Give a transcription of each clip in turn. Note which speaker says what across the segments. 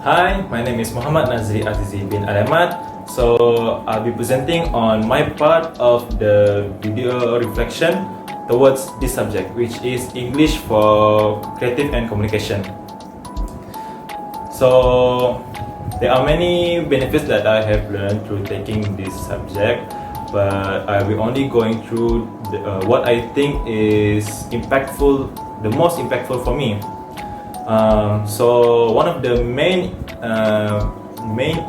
Speaker 1: Hi, my name is Muhammad Nazri Azizi bin Alamat. So I'll be presenting on my part of the video reflection towards this subject, which is English for Creative and Communication. So there are many benefits that I have learned through taking this subject, but I will only going through what I think is impactful, the most impactful for me. So one of the main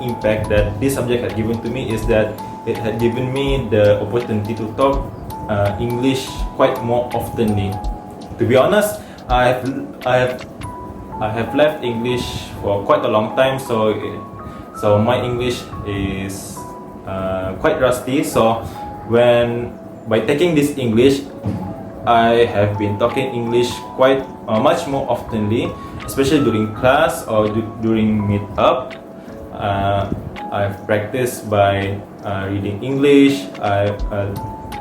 Speaker 1: impact that this subject had given to me is that it had given me the opportunity to talk English quite more oftenly. To be honest, I have left English for quite a long time, so my English is quite rusty. So by taking this English, I have been talking English quite much more oftenly, especially during class or during meet-up. I've practiced by reading English,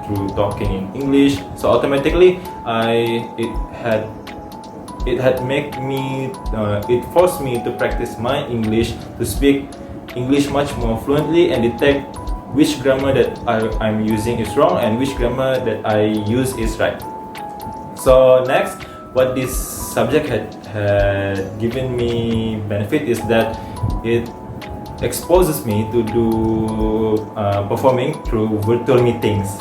Speaker 1: through talking in English. So automatically, it forced me to practice my English, to speak English much more fluently and detect which grammar that I'm using is wrong and which grammar that I use is right. So next, what this subject had given me benefit is that it exposes me to do performing through virtual meetings.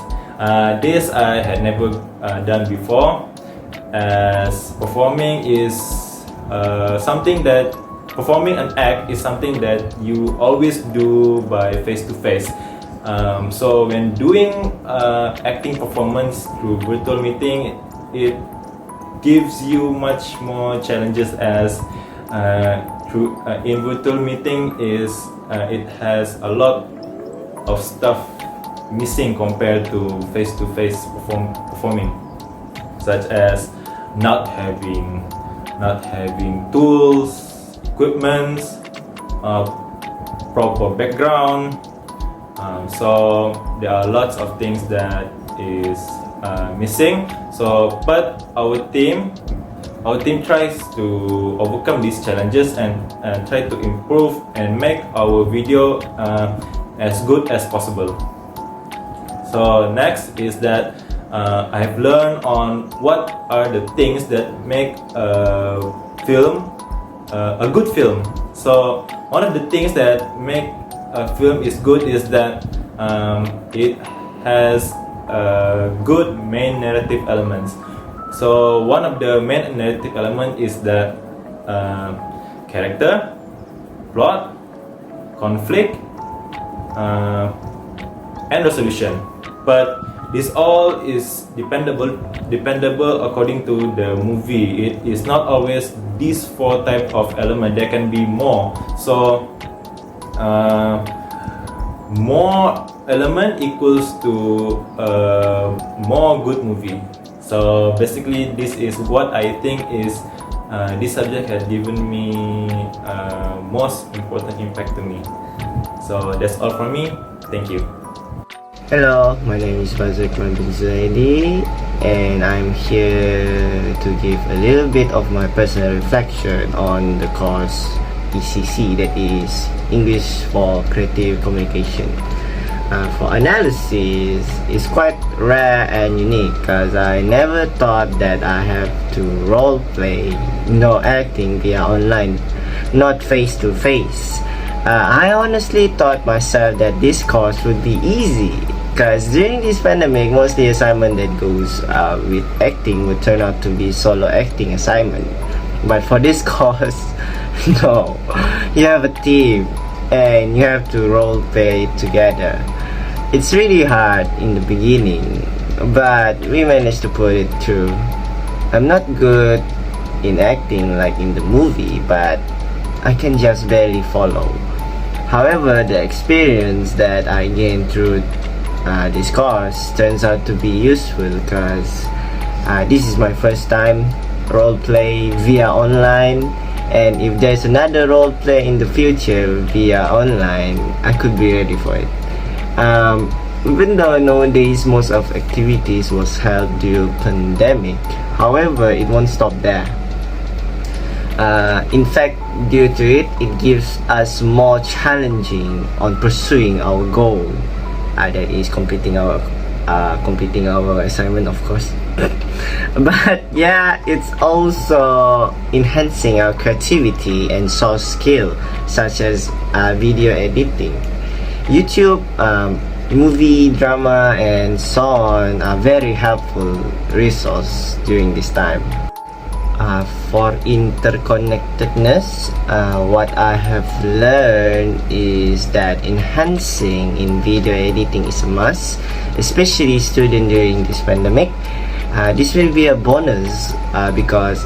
Speaker 1: This I had never done before, as performing an act is something that you always do by face to face. So when doing acting performance through virtual meeting, it gives you much more challenges, as in virtual meeting it has a lot of stuff missing compared to face-to-face performing, such as not having tools, equipments, proper background. So there are lots of things that is missing. So, but our team tries to overcome these challenges and try to improve and make our video as good as possible. So next is that I have learned on what are the things that make a film a good film. So one of the things that make a film is good is that it has good main narrative elements. So one of the main narrative element is the character, plot, conflict, and resolution. But this all is dependable according to the movie. It is not always these four type of element. There can be more. So more element equals to more good movie. So basically, this is what I think is this subject has given me most important impact to me. So that's all from me. Thank you.
Speaker 2: Hello, my name is Fazrikman bin Zaidi, and I'm here to give a little bit of my personal reflection on the course ECC, that is English for Creative Communication. For analysis, it's quite rare and unique because I never thought that I have to role play, acting via online, not face to face. I honestly thought myself that this course would be easy, because during this pandemic, most of the assignment that goes with acting would turn out to be solo acting assignment. But for this course, no, you have a team and you have to role play together. It's really hard in the beginning, but we managed to put it through. I'm not good in acting like in the movie, but I can just barely follow. However, the experience that I gained through this course turns out to be useful, because this is my first time role play via online, and if there's another role play in the future via online, I could be ready for it. Even though nowadays most of activities was held due pandemic, however, it won't stop there. In fact, due to it, it gives us more challenging on pursuing our goal. That is completing our assignment, of course. But yeah, it's also enhancing our creativity and soft skill, such as video editing. YouTube, movie, drama, and so on are very helpful resource during this time. For interconnectedness, what I have learned is that enhancing in video editing is a must, especially students during this pandemic. This will be a bonus because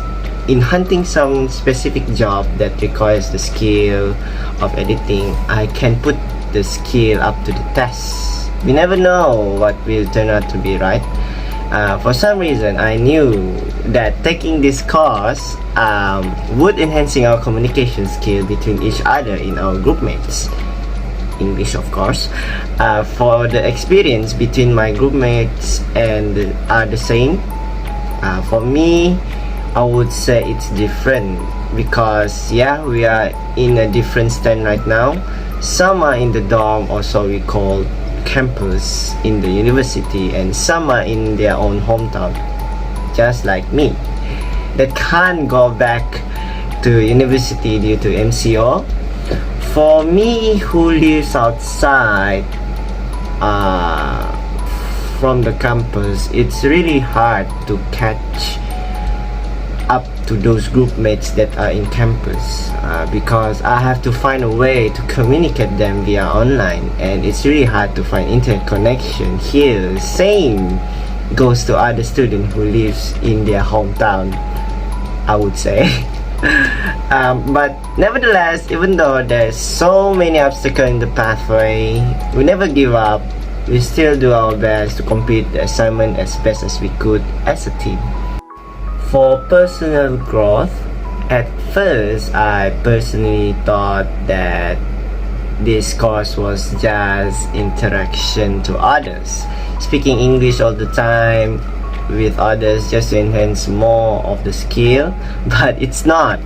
Speaker 2: in hunting some specific job that requires the skill of editing, I can put the skill up to the test. We never know what will turn out to be, right? For some reason, I knew that taking this course would enhancing our communication skill between each other in our group mates. English, of course. For the experience between my group mates and are the same. For me, I would say it's different because yeah, we are in a different stand right now. Some are in the dorm, also we call campus in the university, and some are in their own hometown, just like me, that can't go back to university due to MCO. For me, who lives outside from the campus, it's really hard to catch up to those group mates that are in campus because I have to find a way to communicate them via online, and it's really hard to find internet connection here. Same goes to other students who lives in their hometown, I would say. But nevertheless, even though there's so many obstacles in the pathway, we never give up. We still do our best to complete the assignment as best as we could as a team. For personal growth, at first I personally thought that this course was just interaction to others, speaking English all the time with others just to enhance more of the skill, but it's not.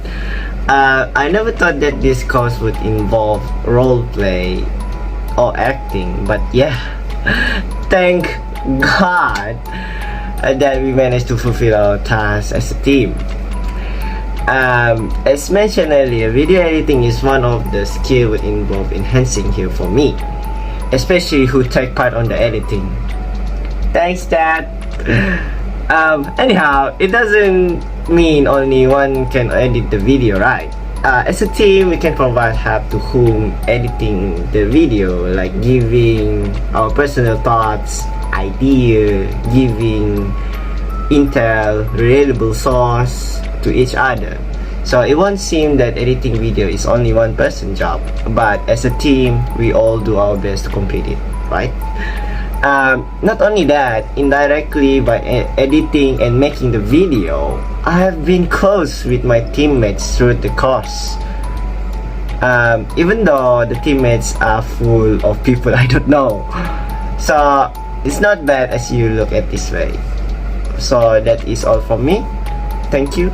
Speaker 2: I never thought that this course would involve role play or acting, but yeah, thank God that we managed to fulfill our task as a team. As mentioned earlier, video editing is one of the skills involved enhancing here for me, especially who take part on the editing. Thanks, Dad. Anyhow, it doesn't mean only one can edit the video, right? As a team, we can provide help to whom editing the video, like giving our personal thoughts, idea, giving intel, reliable source to each other. So it won't seem that editing video is only one person's job, but as a team, we all do our best to complete it, right? Not only that, indirectly by editing and making the video, I have been close with my teammates through the course. Even though the teammates are full of people I don't know. So it's not bad as you look at this way. So that is all from me. Thank you.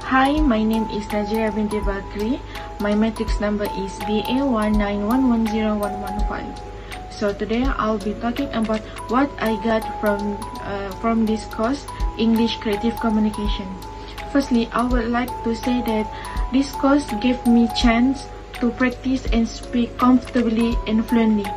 Speaker 3: Hi, my name is Najira binti Bakri. My matrix number is BA191110115. So today I'll be talking about what I got from this course, English Creative Communication. Firstly, I would like to say that this course gave me chance to practice and speak comfortably and fluently.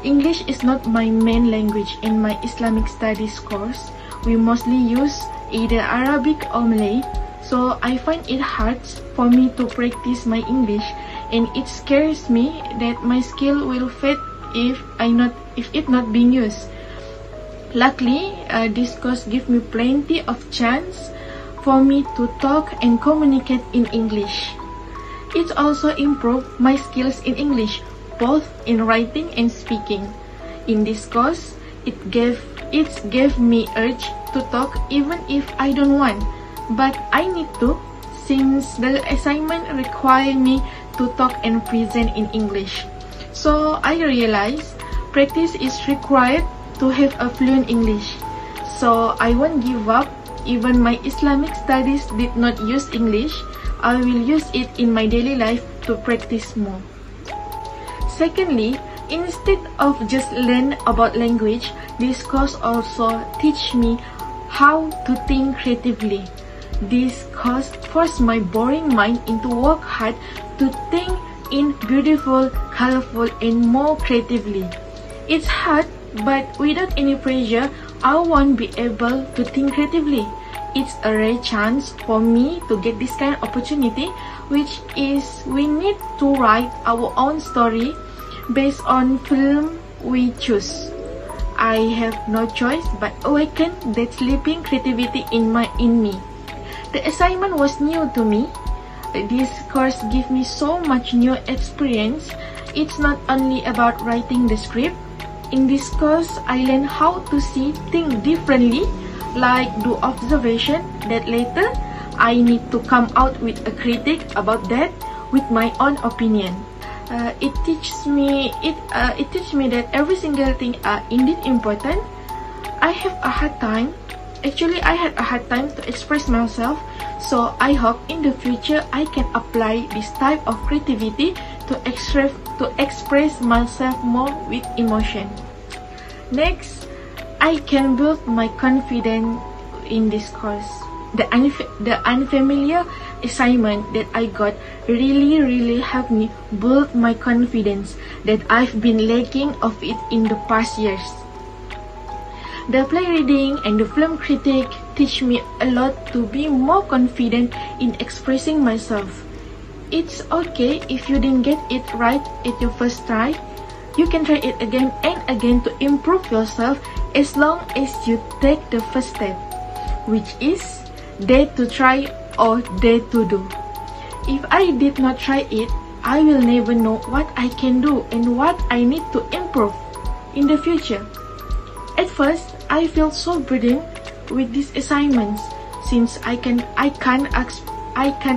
Speaker 3: English is not my main language in my Islamic studies course. We mostly use either Arabic or Malay, so I find it hard for me to practice my English, and it scares me that my skill will fade if it not being used. Luckily, this course give me plenty of chance for me to talk and communicate in English. It also improved my skills in English, both in writing and speaking. In this course, it gave me urge to talk even if I don't want, but I need to, since the assignment require me to talk and present in English. So I realized practice is required to have a fluent English. So I won't give up even my Islamic studies did not use English, I will use it in my daily life to practice more. Secondly, instead of just learn about language, this course also teach me how to think creatively. This course forced my boring mind into work hard to think in beautiful, colorful, and more creatively. It's hard, but without any pressure, I won't be able to think creatively. It's a rare chance for me to get this kind of opportunity, which is we need to write our own story based on film we choose. I have no choice but awaken that sleeping creativity in me. The assignment was new to me. This course gave me so much new experience. It's not only about writing the script. In this course, I learned how to see things differently, like do observation that later I need to come out with a critic about that with my own opinion. It teaches me that every single thing are indeed important. I had a hard time to express myself, so I hope in the future I can apply this type of creativity to express myself more with emotion. Next, I can build my confidence in this course. The unfamiliar assignment that I got really helped me build my confidence that I've been lacking of it in the past years. The play reading and the film critic teach me a lot to be more confident in expressing myself. It's okay if you didn't get it right at your first try. You can try it again and again to improve yourself as long as you take the first step, which is dare to try or dare to do. If I did not try it, I will never know what I can do and what I need to improve in the future. At first, I felt so burdened with these assignments since I can't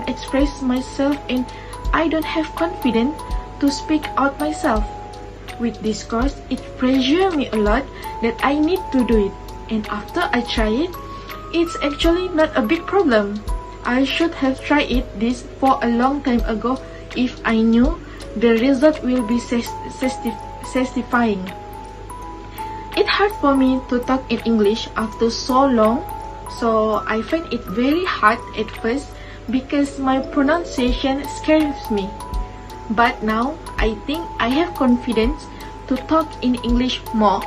Speaker 3: express myself and I don't have confidence to speak out myself. With this course, it pressured me a lot that I need to do it, and after I try it, it's actually not a big problem. I should have tried this for a long time ago if I knew the result will be satisfying. It's hard for me to talk in English after so long, so I find it very hard at first because my pronunciation scares me. But now, I think I have confidence to talk in English more.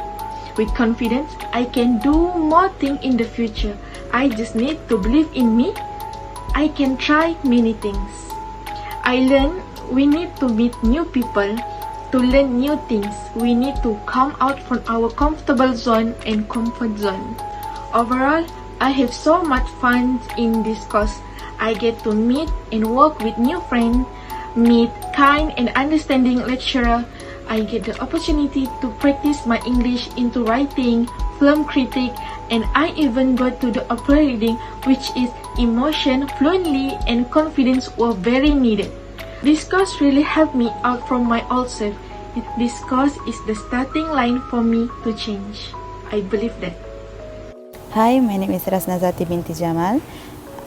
Speaker 3: With confidence, I can do more things in the future. I just need to believe in me. I can try many things. I learned we need to meet new people. To learn new things, we need to come out from our comfortable zone and comfort zone. Overall, I have so much fun in this course. I get to meet and work with new friends, meet kind and understanding lecturer. I get the opportunity to practice my English into writing, film critic, and I even go to the opera reading, which is emotion, fluently, and confidence were very needed. This course really helped me out from my old self. This course is the starting line for me to change. I believe that.
Speaker 4: Hi, my name is Rasnazati binti Jamal.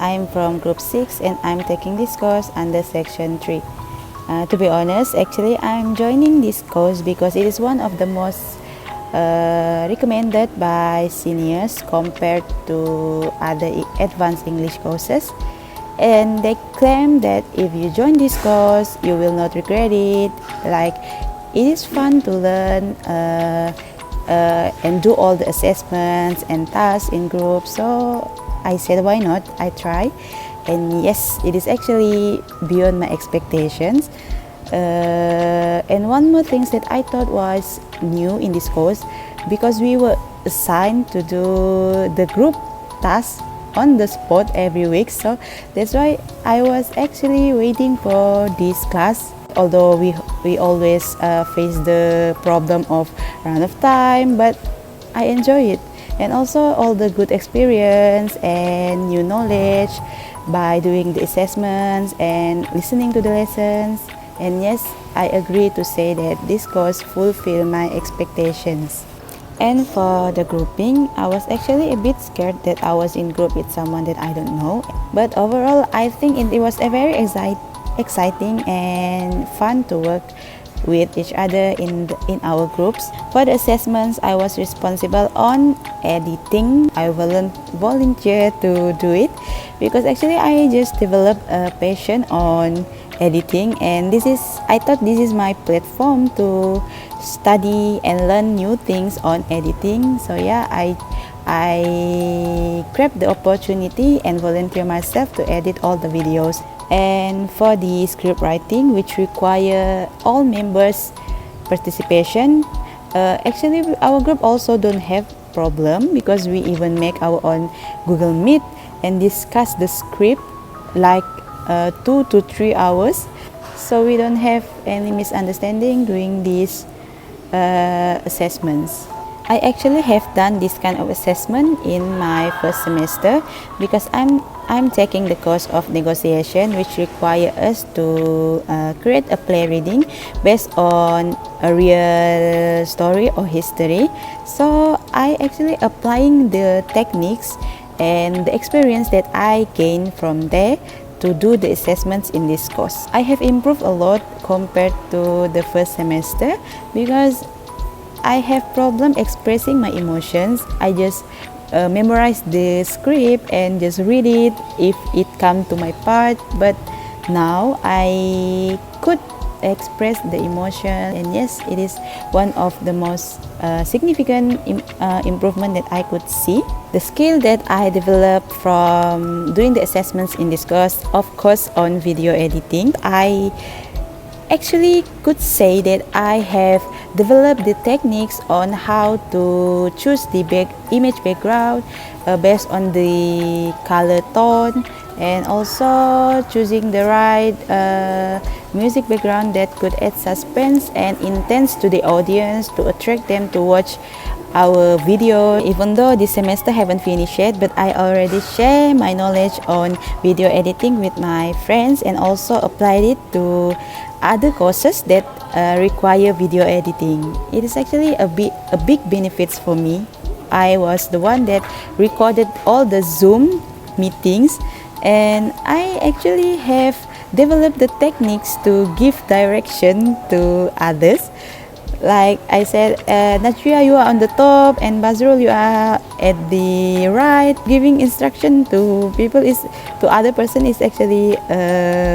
Speaker 4: I'm from Group 6 and I'm taking this course under Section 3. To be honest, actually I'm joining this course because it is one of the most recommended by seniors compared to other advanced English courses. And they claim that if you join this course, you will not regret it. Like, it is fun to learn and do all the assessments and tasks in groups. So I said, why not? I try. And yes, it is actually beyond my expectations. And one more thing that I thought was new in this course, because we were assigned to do the group tasks on the spot every week, so that's why I was actually waiting for this class. Although we always face the problem of run of time, but I enjoy it, and also all the good experience and new knowledge by doing the assessments and listening to the lessons. And yes, I agree to say that this course fulfilled my expectations. And for the grouping, I was actually a bit scared that I was in group with someone that I don't know. But overall, I think it was a very exciting and fun to work with each other in our groups. For the assessments, I was responsible on editing. I volunteered to do it because actually I just developed a passion on editing, and I thought this is my platform to study and learn new things on editing. So yeah, I grabbed the opportunity and volunteer myself to edit all the videos. And for the script writing, which require all members participation, actually our group also don't have problem because we even make our own Google Meet and discuss the script like 2 to 3 hours, so we don't have any misunderstanding during these assessments. I actually have done this kind of assessment in my first semester because I'm taking the course of negotiation, which require us to create a play reading based on a real story or history. So I actually applying the techniques and the experience that I gained from there to do the assessments in this course. I have improved a lot compared to the first semester because I have problem expressing my emotions. I just memorize the script and just read it if it come to my part. But now I could express the emotion, and yes, it is one of the most significant improvement that I could see. The skill that I developed from doing the assessments in this course, of course, on video editing, I actually could say that I have developed the techniques on how to choose the image background based on the color tone, and also choosing the right music background that could add suspense and intense to the audience to attract them to watch our video. Even though this semester haven't finished yet, but I already share my knowledge on video editing with my friends and also applied it to other courses that require video editing. It is actually a big benefits for me. I was the one that recorded all the Zoom meetings, and I actually have developed the techniques to give direction to others. Like I said, Najria, you are on the top, and Bazrul, you are at the right. Giving instruction to people to other person is actually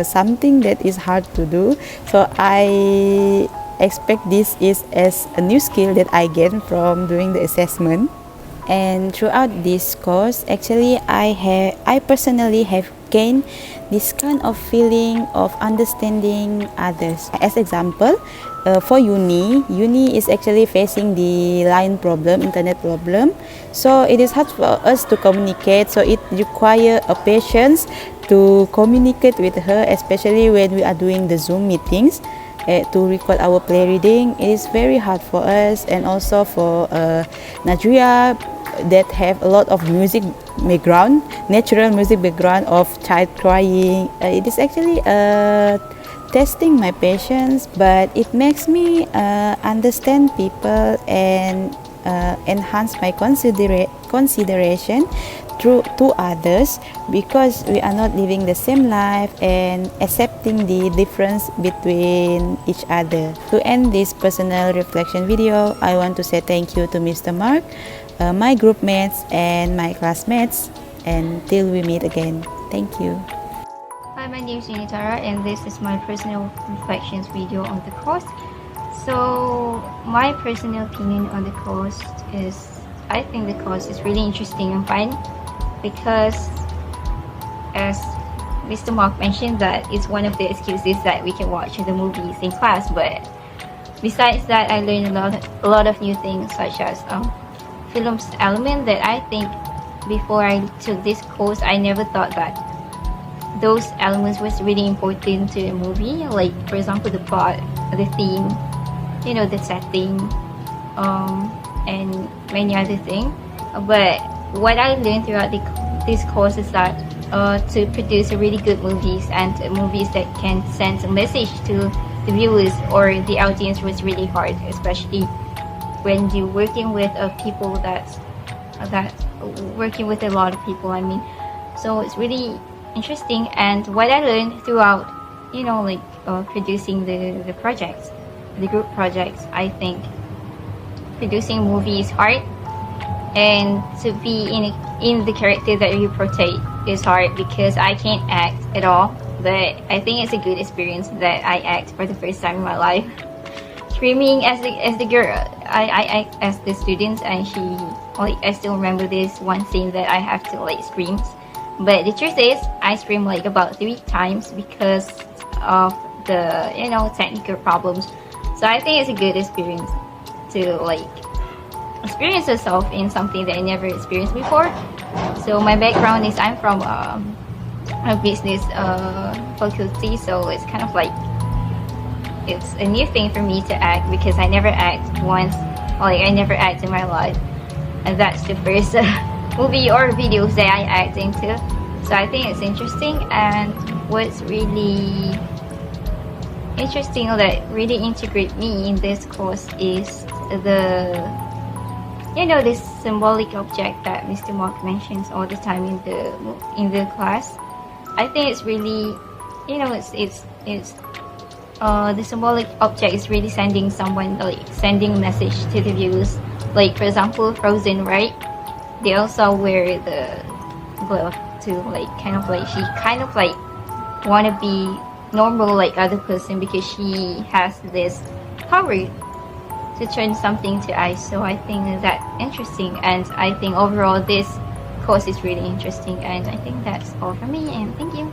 Speaker 4: something that is hard to do. So I expect this is as a new skill that I gained from doing the assessment. And throughout this course, actually, I personally have gained this kind of feeling of understanding others. As example, for uni is actually facing the line problem, internet problem. So it is hard for us to communicate. So it requires a patience to communicate with her, especially when we are doing the Zoom meetings. To record our play reading, it is very hard for us, and also for Najria that have a lot of music background, natural music background of child crying. It is actually testing my patience, but it makes me understand people and enhance my consideration to others, because we are not living the same life and accepting the difference between each other. To end this personal reflection video, I want to say thank you to Mr. Mark, my group mates and my classmates, and till we meet again. Thank you.
Speaker 5: Hi, my name is Unitara, and this is my personal reflections video on the course. So my personal opinion on the course is, I think the course is really interesting and fun, because as Mr. Mark mentioned, that it's one of the excuses that we can watch the movies in class. But besides that, I learned a lot of new things, such as film's element that I think before I took this course, I never thought that those elements was really important to a movie. Like, for example, the plot, the theme, the setting, and many other things. But what I learned throughout this course is that to produce really good movies, and movies that can send a message to the viewers or the audience, was really hard, especially when you're working with people that working with a lot of people, I mean. So it's really interesting, and what I learned throughout, like producing the projects, the group projects, I think producing a movie is hard, and to be in the character that you portray is hard because I can't act at all. But I think it's a good experience that I act for the first time in my life. Screaming as the girl, I act as the student, and I still remember this one scene that I have to scream. But the truth is, I screamed about 3 times because of the technical problems. So I think it's a good experience to experience yourself in something that I never experienced before. So my background is I'm from a business faculty, so it's kind of it's a new thing for me to act because I never act once, I never act in my life, and that's the first movie or videos that I act into. So I think it's interesting, and what's really interesting that really integrate me in this course is this symbolic object that Mr. Mark mentions all the time in the class. I think it's really, the symbolic object is really sending sending a message to the viewers. For example, Frozen, right? They also wear the glove to she kind of want to be normal like other person because she has this power to turn something to ice. So I think that's interesting, and I think overall this course is really interesting, and I think that's all for me, and thank you.